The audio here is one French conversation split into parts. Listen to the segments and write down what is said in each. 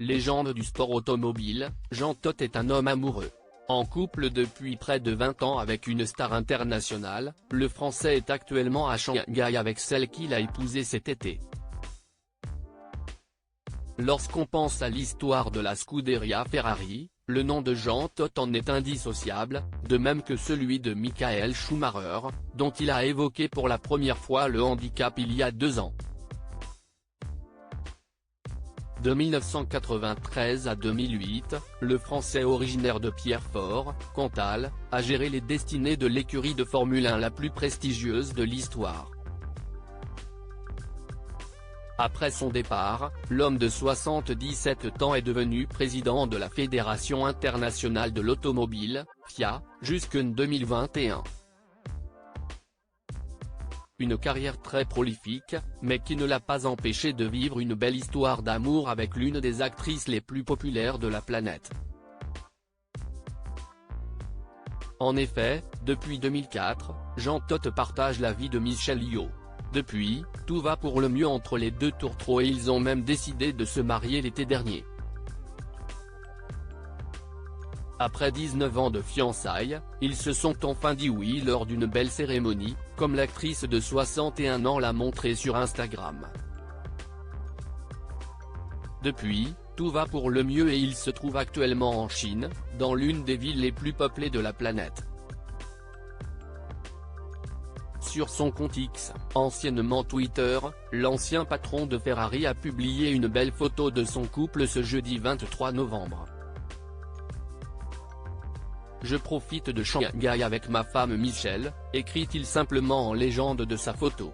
Légende du sport automobile, Jean Todt est un homme amoureux. En couple depuis près de 20 ans avec une star internationale, le Français est actuellement à Shanghai avec celle qu'il a épousée cet été. Lorsqu'on pense à l'histoire de la Scuderia Ferrari, le nom de Jean Todt en est indissociable, de même que celui de Michael Schumacher, dont il a évoqué pour la première fois le handicap il y a 2 ans. De 1993 à 2008, le Français originaire de Pierrefort, Cantal, a géré les destinées de l'écurie de Formule 1 la plus prestigieuse de l'histoire. Après son départ, l'homme de 77 ans est devenu président de la Fédération internationale de l'automobile, FIA, jusqu'en 2021. Une carrière très prolifique, mais qui ne l'a pas empêché de vivre une belle histoire d'amour avec l'une des actrices les plus populaires de la planète. En effet, depuis 2004, Jean Todt partage la vie de Michelle Yeoh. Depuis, tout va pour le mieux entre les deux tourtereaux et ils ont même décidé de se marier l'été dernier. Après 19 ans de fiançailles, ils se sont enfin dit oui lors d'une belle cérémonie, comme l'actrice de 61 ans l'a montré sur Instagram. Depuis, tout va pour le mieux et il se trouve actuellement en Chine, dans l'une des villes les plus peuplées de la planète. Sur son compte X, anciennement Twitter, l'ancien patron de Ferrari a publié une belle photo de son couple ce jeudi 23 novembre. Je profite de Shanghai avec ma femme Michelle, écrit-il simplement en légende de sa photo.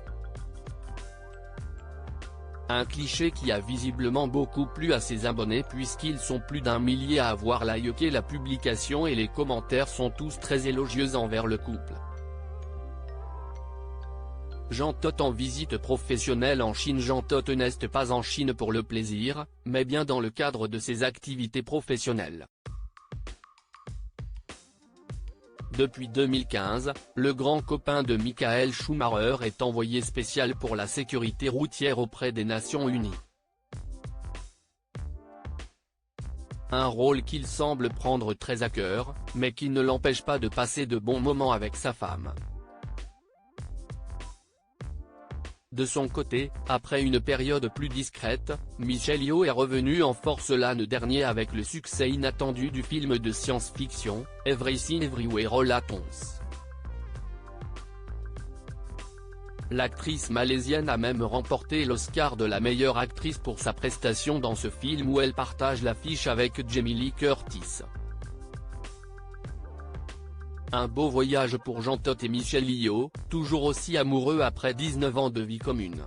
Un cliché qui a visiblement beaucoup plu à ses abonnés puisqu'ils sont plus d'1 millier à avoir liké la publication et les commentaires sont tous très élogieux envers le couple. Jean Todt en visite professionnelle en Chine. Jean Todt n'est pas en Chine pour le plaisir, mais bien dans le cadre de ses activités professionnelles. Depuis 2015, le grand copain de Michael Schumacher est envoyé spécial pour la sécurité routière auprès des Nations Unies. Un rôle qu'il semble prendre très à cœur, mais qui ne l'empêche pas de passer de bons moments avec sa femme. De son côté, après une période plus discrète, Michelle Yeoh est revenue en force l'an dernier avec le succès inattendu du film de science-fiction, Everything Everywhere All at Once. L'actrice malaisienne a même remporté l'Oscar de la meilleure actrice pour sa prestation dans ce film où elle partage l'affiche avec Jamie Lee Curtis. Un beau voyage pour Jean Todt et Michelle Yeoh, toujours aussi amoureux après 19 ans de vie commune.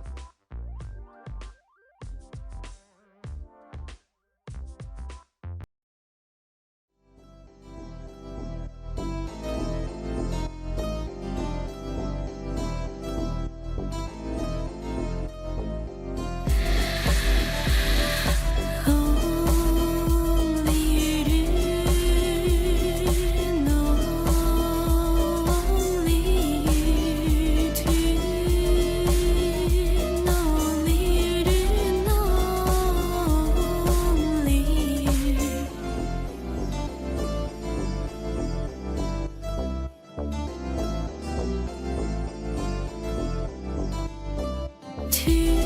To